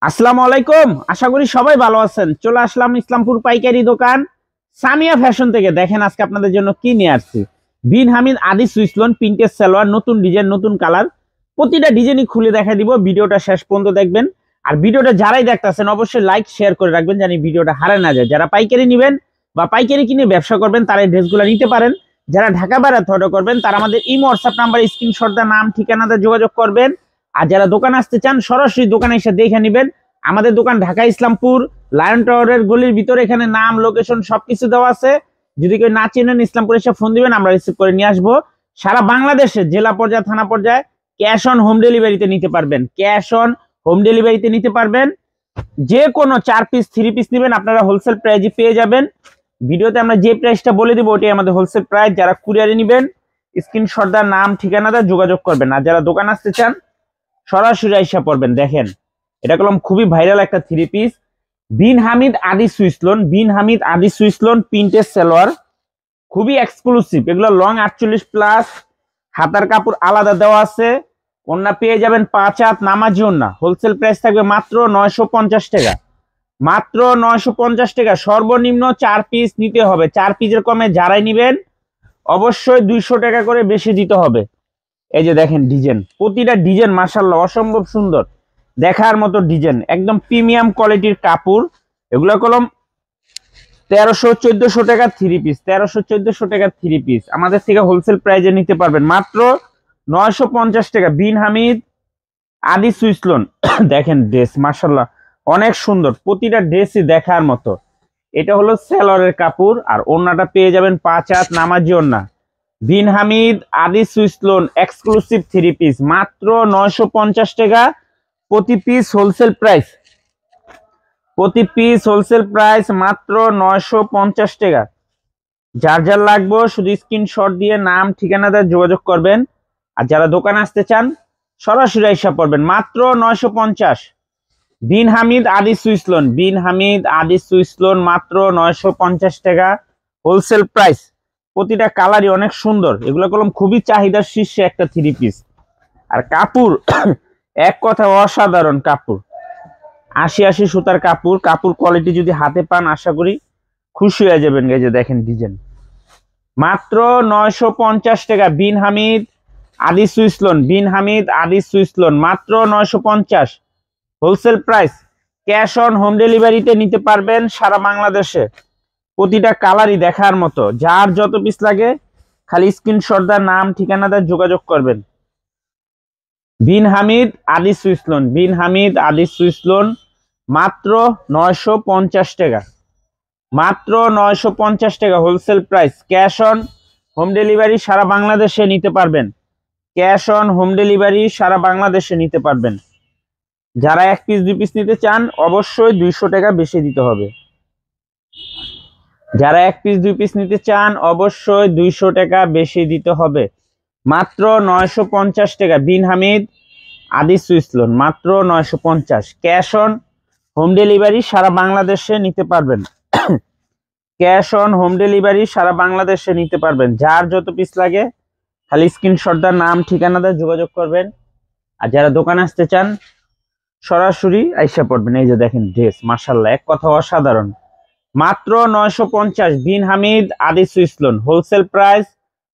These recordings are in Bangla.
আসসালামু আলাইকুম। আশা করি সবাই ভালো আছেন। চলে আসলাম ইসলামপুর পাইকারি দোকান সামিয়া ফ্যাশন থেকে। দেখেন আজকে আপনাদের জন্য কি নিয়ে আসছি। বিন হামিদ আদি সুইসলন প্রিন্টেড সালোয়ার, নতুন ডিজাইন, নতুন কালার, প্রতিটা ডিজাইনই খুলে দেখা দিব। ভিডিওটা শেষ পর্যন্ত দেখবেন। আর ভিডিওটা যারাই দেখতেছেন অবশ্যই লাইক শেয়ার করে রাখবেন, জানি ভিডিওটা হারায় না যায়। যারা পাইকারি নেবেন বা পাইকারি কিনে ব্যবসা করবেন তারা এই ড্রেসগুলো নিতে পারেন। যারা ঢাকা বাইরে অর্ডার করবেন তারা আমাদের ইমো হোয়াটসঅ্যাপ নাম্বার স্ক্রিনশট দিয়ে নাম ঠিকানাতে যোগাযোগ করবেন। আর যারা দোকানে আসতে চান সরাসরি দোকানে এসে দেখে নেবেন। আমাদের দোকান ঢাকা ইসলামপুর লায়ন টাওয়ারের গলির ভিতরে। এখানে নাম, লোকেশন সবকিছু দেওয়া আছে। যদি কেউ না চেনেন ইসলামপুর এসে ফোন দিবেন, আমরা রিসিভ করে নিয়ে আসবো। সারা বাংলাদেশে জেলা পর্যায়ে, থানা পর্যায়ে ক্যাশ অন হোম ডেলিভারিতে নিতে পারবেন। ক্যাশ অন হোম ডেলিভারিতে নিতে পারবেন। যে কোনো 4 পিস 3 পিস নেবেন আপনারা হোলসেল প্রাইজে পেয়ে যাবেন। ভিডিওতে আমরা যে প্রাইসটা বলে দিব ওটাই আমাদের হোলসেল প্রাইস। যারা কুরিয়ারে নেবেন স্ক্রিনশট দা নাম ঠিকানাটা যোগাযোগ করবেন। আর যারা দোকান আসতে চান সরাসরি আইসা পড়বেন। দেখেন এটা কলম খুবই ভাইরাল একটা 3 পিস বিন হামিদ আদি সুইসলন। বিন হামিদ আদি সুইসলন প্রিন্টেড সালোয়ার, খুবই এক্সক্লুসিভ। এগুলো লং 48 প্লাস, হাতার কাপড় আলাদা দেওয়া আছে। ওন্না পেয়ে যাবেন 5 হাত নামাজি ওন্না। হোলসেল প্রাইস থাকবে মাত্র 950 টাকা। মাত্র 950 টাকা। সর্বনিম্ন 4 পিস নিতে হবে। 4 পিসের কমে যারাই নেবেন অবশ্যই 200 টাকা করে বেশি দিতে হবে। এই যে দেখেন ডিজাইন, প্রতিটা ডিজাইন মাশাআল্লাহ অসম্ভব সুন্দর, দেখার মতো ডিজাইন, একদম প্রিমিয়াম কোয়ালিটির কাপড়। এগুলো কলম 1300-1400 টাকার 3 পিস। 1300-1400 টাকার 3 পিস আমাদের থেকে হোলসেল প্রাইজে নিতে পারবেন মাত্র 950 টাকা। বিন হামিদ আদি সুইসলন। দেখেন ড্রেস মাশাআল্লাহ অনেক সুন্দর, প্রতিটা ড্রেসই দেখার মতো। এটা হলো সেলরের কাপড়। আর ওন্নাটা পেয়ে যাবেন 5 হাত নামাজি ওন্না। বিন হামিদ আদি সুইসলন এক্সক্লুসিভ 3 পিস মাত্র 950 টাকা প্রতি পিস। হোলসেল প্রাইস, প্রতি পিস হোলসেল প্রাইস মাত্র 950 টাকা। যার যার লাগবে শুধু স্ক্রিনশট দিয়ে নাম ঠিকানাতে যোগাযোগ করবেন। আর যারা দোকানে আসতে চান সরাসরি এসে পড়বেন মাত্র 950। বিন হামিদ আদি সুইসলন, বিন হামিদ আদি সুইসলন মাত্র 950 টাকা হোলসেল প্রাইস। প্রতিটা কালারই অনেক সুন্দর। এগুলো কলম খুবই চাহিদার শীর্ষে একটা 3 পিস। আর কাপড় এক কথা অসাধারণ কাপড়। 80 সুতার কাপড়। কাপড় কোয়ালিটি যদি হাতে পান আশা করি খুশি হয়ে যাবেন। এই যে দেখেন ডিজাইন, মাত্র 950 টাকা। বিন হামিদ আদি সুইসলন, বিন হামিদ আদি সুইসলন মাত্র 950 wholesale price. Cash on home ডেলিভারিতে নিতে পারবেন সারা বাংলাদেশে। প্রতিটা কালারই দেখার মতো। যার যত পিস লাগে খালি স্ক্রিনশট দা নাম ঠিকানাটা যোগাযোগ করবেন। বিন হামিদ আদি সুইসলন, বিন হামিদ আদি সুইসলন মাত্র 950 টাকা। মাত্র 950 টাকা wholesale price. Cash on home delivery সারা বাংলাদেশে নিতে পারবেন। ক্যাশ অন হোম ডেলিভারি সারা বাংলাদেশে নিতে পারবেন। যারা 1 পিস 2 পিস নিতে চান অবশ্যই 200 টাকা বেশি দিতে হবে। যারা 1 পিস 2 পিস নিতে চান অবশ্যই 200 টাকা বেশি দিতে হবে। মাত্র 950 টাকা। বিন হামিদ আদি সুইসলন মাত্র 950। ক্যাশ অন হোম ডেলিভারি সারা বাংলাদেশে নিতে পারবেন। ক্যাশ অন হোম ডেলিভারি সারা বাংলাদেশে নিতে পারবেন। যার যত পিস লাগে খালি স্ক্রিনশট দা নাম ঠিকানাতে যোগাযোগ করবেন। আর যারা দোকানে আসতে চান সরাসরি আইসা পড়বেন। এই যে দেখেন ড্রেস মাশাআল্লাহ এক কথা অসাধারণ। মাত্র 950। বিন হামিদ আদি সুইসলন হোলসেল প্রাইস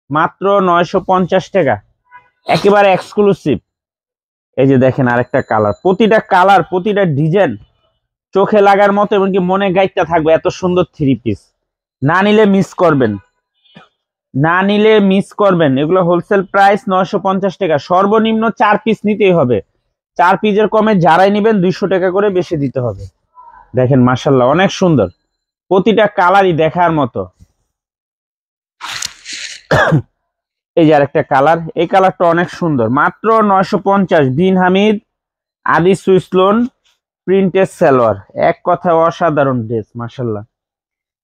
মাত্র 950 টাকা, একেবারে এক্সক্লুসিভ। এই যে দেখেন আরেকটা কালার, প্রতিটা কালার প্রতিটা ডিজাইন চোখে লাগার মতো, এমনকি মনে গাইতে থাকবে এত সুন্দর 3 পিস। না নিলে মিস করবেন, না নিলে মিস করবেন। এগুলো হোলসেল প্রাইস 950 টাকা। সর্বনিম্ন 4 পিস নিতেই হবে। 4 পিসের কমে যারাই নেবেন 200 টাকা করে বেশি দিতে হবে। দেখেন মাশাআল্লাহ অনেক সুন্দর, প্রতিটা কালারই দেখার মতো। এই যে আরেকটা কালার, এই কালারটা অনেক সুন্দর। মাত্র 950। বিন হামিদ আদি সুইসলন প্রিন্টেড সালোয়ার, এক কথা অসাধারণ ড্রেস মাশাআল্লাহ।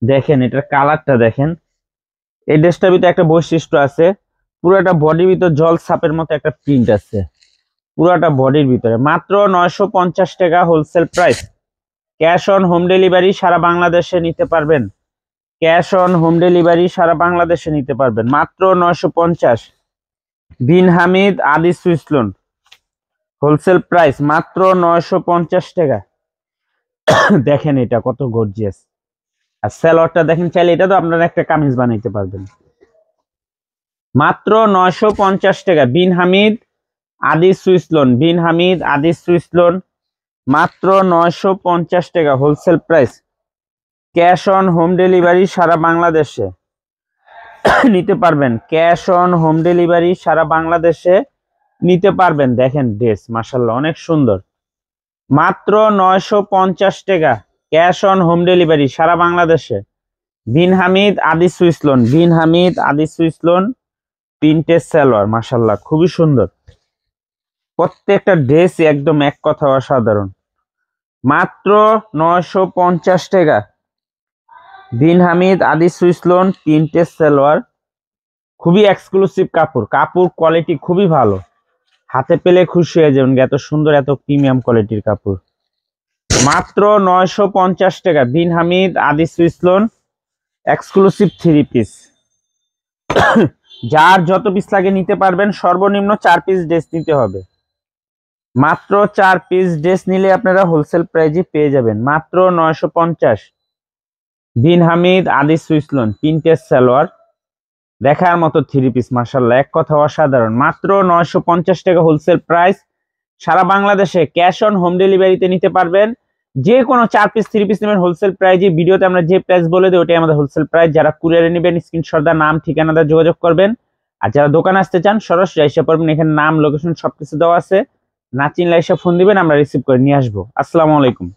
দেখেন এটার কালারটা দেখেন। এই ড্রেসটার ভিতরে একটা বৈশিষ্ট্য আছে, পুরোটা বডির ভিতর জল ছাপের মতো একটা প্রিন্ট আছে পুরোটা বডির ভিতরে। মাত্র 950 টাকা wholesale price. Cash on home delivery সারা বাংলাদেশে নিতে পারবেন। ক্যাশ অন হোম ডেলিভারি সারা বাংলাদেশে নিতে পারবেন মাত্র 950। বিন হামিদ আদি সুইসলন হোলসেল প্রাইস মাত্র 950 টাকা। দেখেন এটা কত গর্জিয়াস। আর সালোয়ারটা দেখেন, চাইলে এটা তো আপনারা একটা কামিজ বানাইতে পারবেন। মাত্র 950 টাকা। বিন হামিদ আদি সুইস লোন, বিন হামিদ আদি সুইস লোন, মাত্র 950 টাকা wholesale price. Cash on home delivery সারা বাংলাদেশে নিতে পারবেন। ক্যাশ অন হোম ডেলিভারি সারা বাংলাদেশে নিতে পারবেন। দেখেন ড্রেস মাশাআল্লাহ অনেক সুন্দর, মাত্র 950 টাকা। ক্যাশ অন হোম ডেলিভারি সারা বাংলাদেশে। বিন হামিদ আদি সুইস লোন, বিন হামিদ আদি সুইস লোন, প্রিন্টেড সালোয়ার মাশাআল্লাহ খুবই সুন্দর। প্রত্যেকটা ড্রেস একদম এক কথা অসাধারণ। মাত্র 950 টাকা। বিন হামিদ আদি সুইস লোন, প্রিন্টেড সালোয়ার, খুবই এক্সক্লুসিভ কাপড়, কাপড় কোয়ালিটি খুবই ভালো, হাতে পেলে খুশি হয়ে যাবেন, এত সুন্দর এত প্রিমিয়াম কোয়ালিটির কাপড়। মাত্র 950 টাকা। বিন হামিদ আদি সুইস লোন, এক্সক্লুসিভ 3 পিস। যার যত পিস লাগে নিতে পারবেন, সর্বনিম্ন 4 পিস ড্রেস নিতে হবে। মাত্র 4 পিস ড্রেস নিলে আপনারা হোলসেল প্রাইজে পেয়ে যাবেন মাত্র 950। বিন হামিদ আদি সুইস লোন, প্রিন্টেড সালোয়ার, দেখার মতো 3 পিস মাশাআল্লাহ এক কথা অসাধারণ। মাত্র 950 টাকা হোলসেল প্রাইস। সারা বাংলাদেশে ক্যাশ অন হোম ডেলিভারিতে নিতে পারবেন। যে কোনো 4 পিস 3 পিস নেবেন হোলসেল প্রাইজে। ভিডিওতে আমরা যে প্রাইস বলে দিই ওটাই আমাদের হোলসেল প্রাইস। যারা কুরিয়ারে নেবেন স্ক্রিনশট দা নাম ঠিকানা দা যোগাযোগ করবেন। আর যারা দোকানে আসতে চান সরাসরি এসে পড়বেন, এখানে নাম লোকেশন সবকিছু দেওয়া আছে। না চিনলে এসে ফোন দিবেন, আমরা রিসিভ করে নিয়ে আসবো। আসসালামু আলাইকুম।